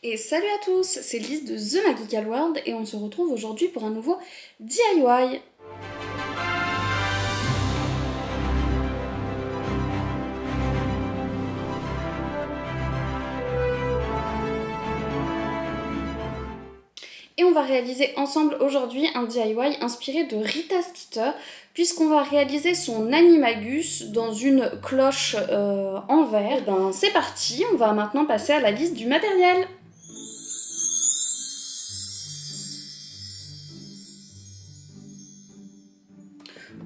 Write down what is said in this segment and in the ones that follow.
Et salut à tous, c'est Lise de The Magical World et on se retrouve aujourd'hui pour un nouveau DIY. Et on va réaliser ensemble aujourd'hui un DIY inspiré de Rita Skeeter, puisqu'on va réaliser son animagus dans une cloche en verre. Et ben c'est parti, on va maintenant passer à la liste du matériel.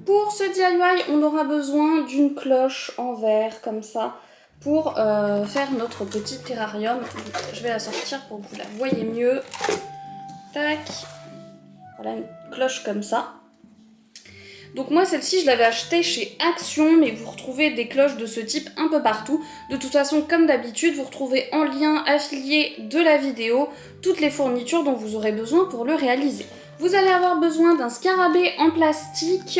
Pour ce DIY, on aura besoin d'une cloche en verre comme ça pour faire notre petit terrarium. Je vais la sortir pour que vous la voyez mieux. Tac. Voilà une cloche comme ça. Donc moi celle-ci je l'avais achetée chez Action, mais vous retrouvez des cloches de ce type un peu partout. De toute façon, comme d'habitude, vous retrouvez en lien affilié de la vidéo toutes les fournitures dont vous aurez besoin pour le réaliser. Vous allez avoir besoin d'un scarabée en plastique,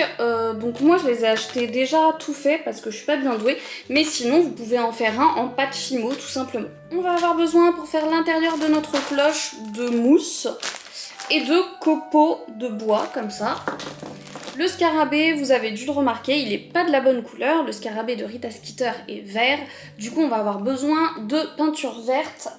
donc moi je les ai achetés déjà tout faits parce que je suis pas bien douée, mais sinon vous pouvez en faire un en pâte Fimo tout simplement. On va avoir besoin pour faire l'intérieur de notre cloche de mousse et de copeaux de bois comme ça. Le scarabée, vous avez dû le remarquer, il n'est pas de la bonne couleur. Le scarabée de Rita Skeeter est vert. Du coup, on va avoir besoin de peinture verte.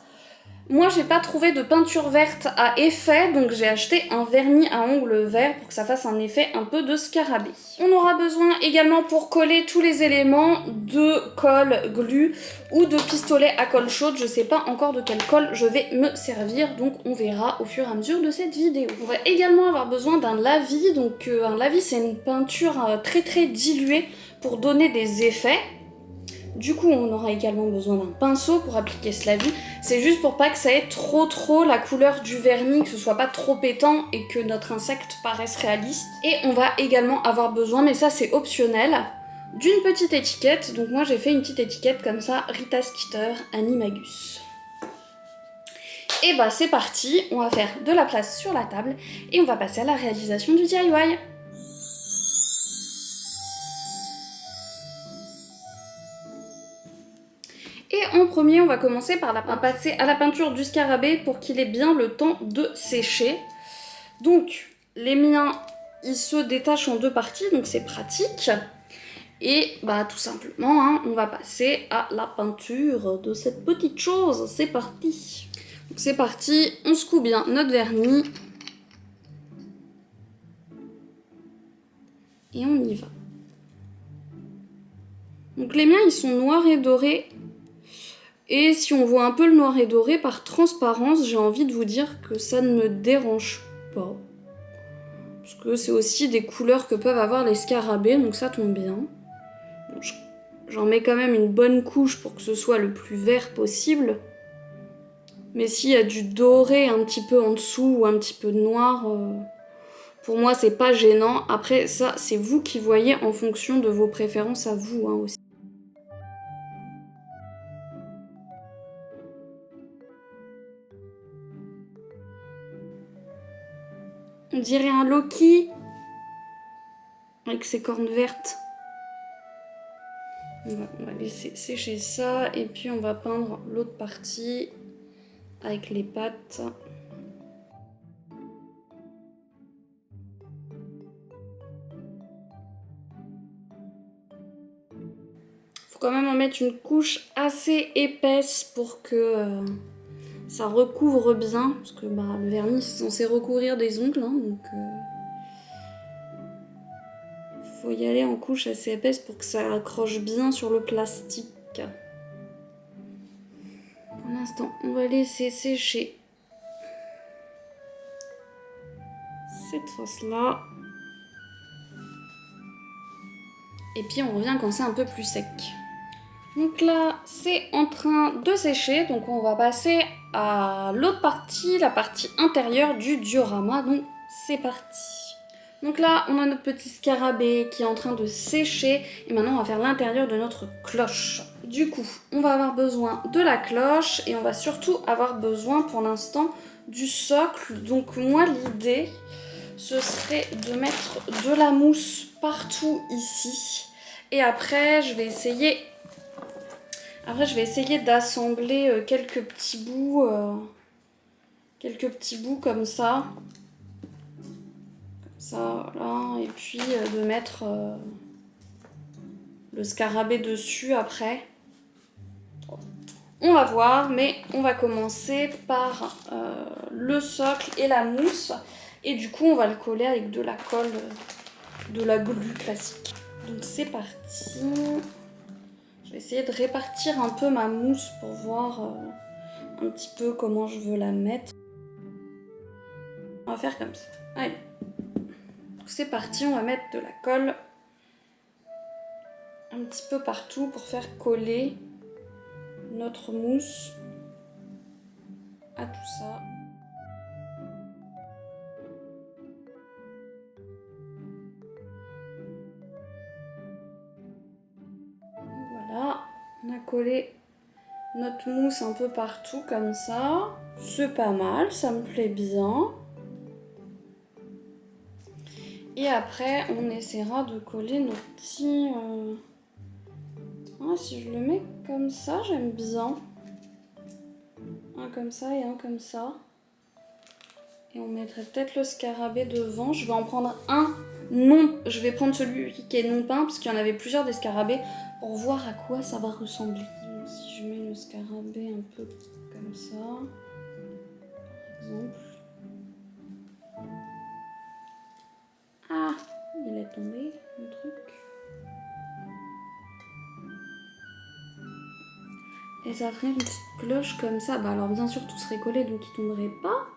Moi, j'ai pas trouvé de peinture verte à effet, donc j'ai acheté un vernis à ongles vert pour que ça fasse un effet un peu de scarabée. On aura besoin également pour coller tous les éléments de colle glue ou de pistolet à colle chaude. Je sais pas encore de quelle colle je vais me servir, donc on verra au fur et à mesure de cette vidéo. On va également avoir besoin d'un lavis, donc un lavis c'est une peinture très diluée pour donner des effets. Du coup, on aura également besoin d'un pinceau pour appliquer ce lavis. C'est juste pour pas que ça ait trop la couleur du vernis, que ce soit pas trop pétant et que notre insecte paraisse réaliste. Et on va également avoir besoin, mais ça c'est optionnel, d'une petite étiquette. Donc moi j'ai fait une petite étiquette comme ça, Rita Skeeter Animagus. Et bah c'est parti, on va faire de la place sur la table et on va passer à la réalisation du DIY. Et en premier, on va commencer par passer à la peinture du scarabée pour qu'il ait bien le temps de sécher. Donc, les miens, ils se détachent en deux parties, donc c'est pratique. Et bah tout simplement, hein, on va passer à la peinture de cette petite chose. C'est parti. Donc c'est parti, on secoue bien notre vernis. Et on y va. Donc les miens, ils sont noirs et dorés. Et si on voit un peu le noir et doré par transparence, j'ai envie de vous dire que ça ne me dérange pas. Parce que c'est aussi des couleurs que peuvent avoir les scarabées, donc ça tombe bien. Bon, j'en mets quand même une bonne couche pour que ce soit le plus vert possible. Mais s'il y a du doré un petit peu en dessous ou un petit peu de noir, pour moi c'est pas gênant. Après ça, c'est vous qui voyez en fonction de vos préférences à vous hein, aussi. On dirait un Loki avec ses cornes vertes. On va laisser sécher ça et puis on va peindre l'autre partie avec les pattes. Faut quand même en mettre une couche assez épaisse pour que ça recouvre bien, parce que bah, le vernis c'est censé recouvrir des ongles, hein, donc faut y aller en couche assez épaisse pour que ça accroche bien sur le plastique. Pour l'instant, on va laisser sécher cette face-là. Et puis on revient quand c'est un peu plus sec. Donc là, c'est en train de sécher, donc on va passer à l'autre partie, la partie intérieure du diorama, donc c'est parti. Donc là, on a notre petit scarabée qui est en train de sécher, et maintenant on va faire l'intérieur de notre cloche. Du coup, on va avoir besoin de la cloche, et on va surtout avoir besoin pour l'instant du socle. Donc moi, l'idée, ce serait de mettre de la mousse partout ici, et après je vais essayer d'assembler quelques petits bouts quelques petits bouts comme ça. Comme ça, voilà. Et puis de mettre le scarabée dessus après. On va voir, mais on va commencer par le socle et la mousse. Et du coup, on va le coller avec de la colle, de la glu classique. Donc c'est parti. Je vais essayer de répartir un peu ma mousse pour voir un petit peu comment je veux la mettre. On va faire comme ça. Allez. C'est parti, on va mettre de la colle un petit peu partout pour faire coller notre mousse à tout ça. Voilà, on a collé notre mousse un peu partout comme ça. C'est pas mal, ça me plaît bien. Et après, on essaiera de coller nos petits... Ah, si je le mets comme ça, j'aime bien. Un comme ça et un comme ça. Et on mettrait peut-être le scarabée devant. Je vais en prendre un non... Je vais prendre celui qui est non peint, parce qu'il y en avait plusieurs des scarabées, pour voir à quoi ça va ressembler. Donc, si je mets le scarabée un peu comme ça, par exemple. Ah, il est tombé, le truc. Et ça ferait une petite cloche comme ça. Bah alors bien sûr tout serait collé donc il tomberait pas.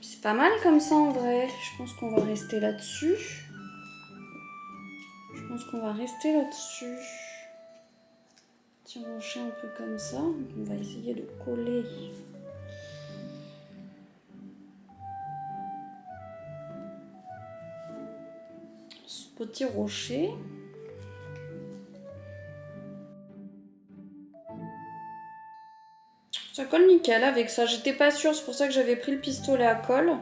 C'est pas mal comme ça en vrai. Je pense qu'on va rester là-dessus. Petit rocher un peu comme ça. On va essayer de coller. Ce petit rocher. Ça colle nickel avec ça. J'étais pas sûre, c'est pour ça que j'avais pris le pistolet à colle.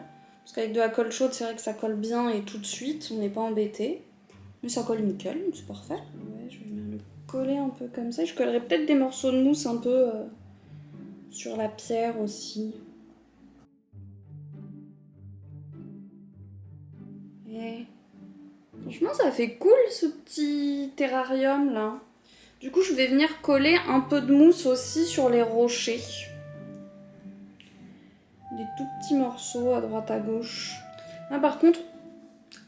Parce qu'avec de la colle chaude, c'est vrai que ça colle bien et tout de suite, on n'est pas embêté. Mais ça colle nickel, c'est parfait. Ouais, je vais venir le coller un peu comme ça. Je collerai peut-être des morceaux de mousse un peu sur la pierre aussi. Et franchement, ça fait cool ce petit terrarium là. Du coup, je vais venir coller un peu de mousse aussi sur les rochers. Des tout petits morceaux à droite à gauche. Là, par contre,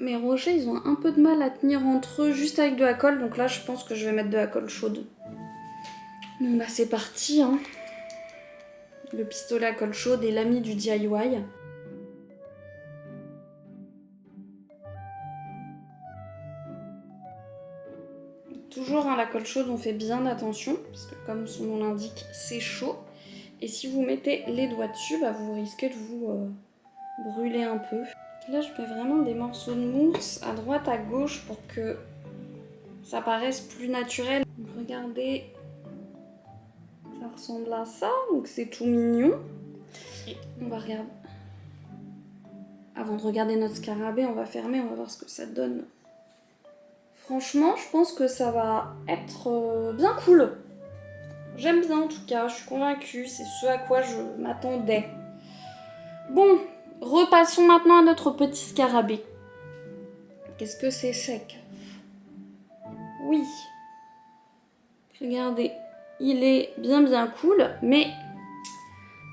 mes rochers, ils ont un peu de mal à tenir entre eux juste avec de la colle. Donc là, je pense que je vais mettre de la colle chaude. Bon, bah c'est parti, hein. Le pistolet à colle chaude est l'ami du DIY. Toujours, hein, la colle chaude, on fait bien attention. Parce que comme son nom l'indique, c'est chaud. Et si vous mettez les doigts dessus, bah, vous risquez de vous brûler un peu. Là, je mets vraiment des morceaux de mousse à droite, à gauche pour que ça paraisse plus naturel. Donc, regardez, ça ressemble à ça, donc c'est tout mignon. Et on va regarder. Avant de regarder notre scarabée, on va fermer, on va voir ce que ça donne. Franchement, je pense que ça va être bien cool. J'aime bien en tout cas, je suis convaincue, c'est ce à quoi je m'attendais. Bon, repassons maintenant à notre petit scarabée. Qu'est-ce que c'est sec? Oui. Regardez, il est bien cool, mais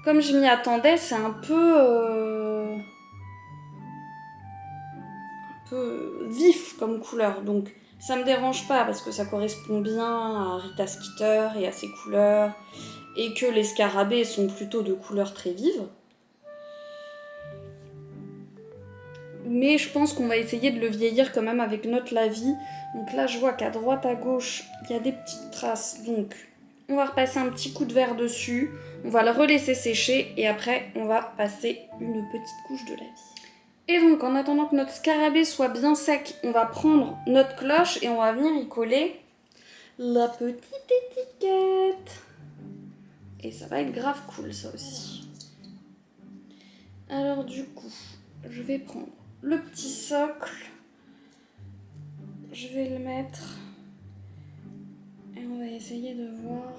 comme je m'y attendais, c'est un peu vif comme couleur. Donc ça me dérange pas parce que ça correspond bien à Rita Skeeter et à ses couleurs, et que les scarabées sont plutôt de couleurs très vives. Mais je pense qu'on va essayer de le vieillir quand même avec notre lavis. Donc là, je vois qu'à droite, à gauche, il y a des petites traces. Donc, on va repasser un petit coup de verre dessus. On va le relaisser sécher. Et après, on va passer une petite couche de lavis. Et donc, en attendant que notre scarabée soit bien sec, on va prendre notre cloche et on va venir y coller la petite étiquette. Et ça va être grave cool, ça aussi. Alors du coup, je vais prendre le petit socle, je vais le mettre et on va essayer de voir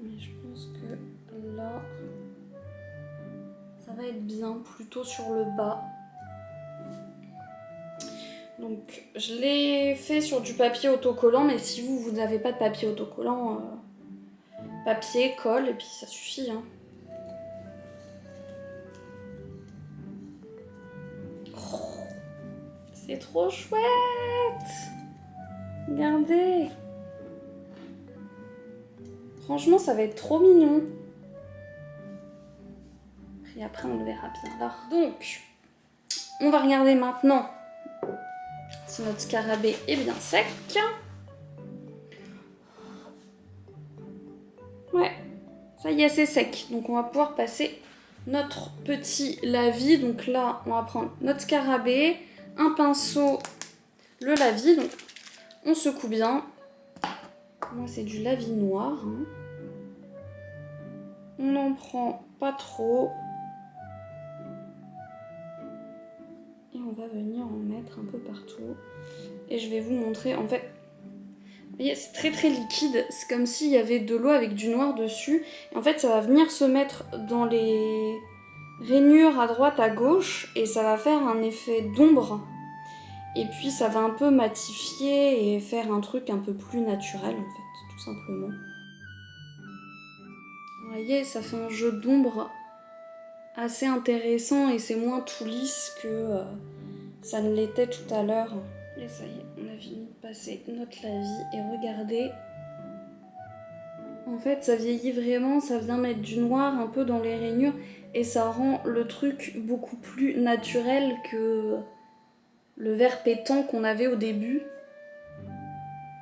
Mais je pense que là, ça va être bien, plutôt sur le bas. Donc je l'ai fait sur du papier autocollant, mais si vous n'avez pas de papier autocollant, papier, colle, et puis ça suffit. Hein. Oh, c'est trop chouette! Regardez! Franchement, ça va être trop mignon. Et après, on le verra bien là. Donc, on va regarder maintenant si notre scarabée est bien sec. Ouais, ça y est, c'est sec. Donc, on va pouvoir passer notre petit lavis. Donc là, on va prendre notre scarabée, un pinceau, le lavis. Donc, on secoue bien. Moi, c'est du lavis noir. Hein. On n'en prend pas trop. Et on va venir en mettre un peu partout. Et je vais vous montrer, en fait, vous voyez, c'est très très liquide. C'est comme s'il y avait de l'eau avec du noir dessus. Et en fait, ça va venir se mettre dans les rainures à droite, à gauche. Et ça va faire un effet d'ombre. Et puis, ça va un peu matifier et faire un truc un peu plus naturel, en fait, tout simplement. Vous voyez, ça fait un jeu d'ombre assez intéressant et c'est moins tout lisse que ça ne l'était tout à l'heure. Et ça y est, on a fini de passer notre lavis et regardez. En fait, ça vieillit vraiment, ça vient mettre du noir un peu dans les rainures et ça rend le truc beaucoup plus naturel que le vert pétant qu'on avait au début.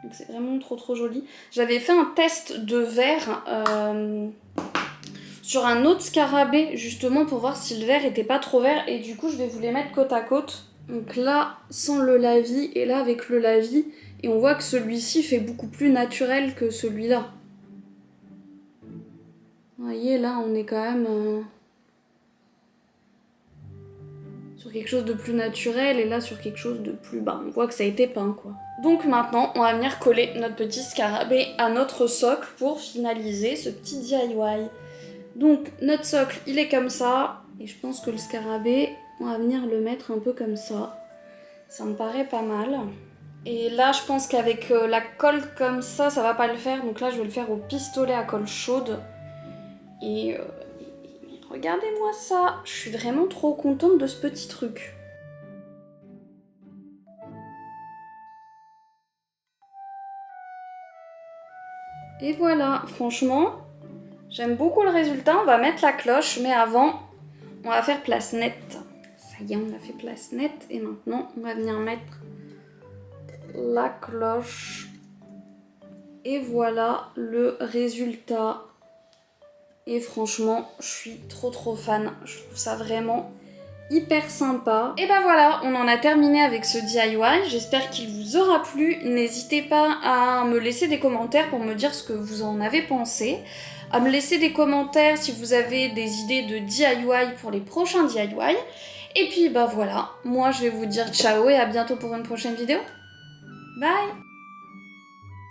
Donc c'est vraiment trop trop joli. J'avais fait un test de vert sur un autre scarabée justement pour voir si le vert était pas trop vert et du coup je vais vous les mettre côte à côte. Donc là sans le lavis et là avec le lavis et on voit que celui-ci fait beaucoup plus naturel que celui-là. Vous voyez là on est quand même sur quelque chose de plus naturel et là sur quelque chose de plus bas. On voit que ça a été peint quoi. Donc maintenant on va venir coller notre petit scarabée à notre socle pour finaliser ce petit DIY. Donc notre socle il est comme ça et je pense que le scarabée on va venir le mettre un peu comme ça. Ça me paraît pas mal. Et là je pense qu'avec la colle comme ça va pas le faire. Donc là je vais le faire au pistolet à colle chaude. Et regardez-moi ça. Je suis vraiment trop contente de ce petit truc. Et voilà, franchement, j'aime beaucoup le résultat. On va mettre la cloche, mais avant, on va faire place nette. Ça y est, on a fait place nette. Et maintenant, on va venir mettre la cloche. Et voilà le résultat. Et franchement, je suis trop trop fan. Je trouve ça vraiment hyper sympa. Et ben voilà, on en a terminé avec ce DIY. J'espère qu'il vous aura plu. N'hésitez pas à me laisser des commentaires pour me dire ce que vous en avez pensé. À me laisser des commentaires si vous avez des idées de DIY pour les prochains DIY. Et puis bah voilà, moi je vais vous dire ciao et à bientôt pour une prochaine vidéo. Bye!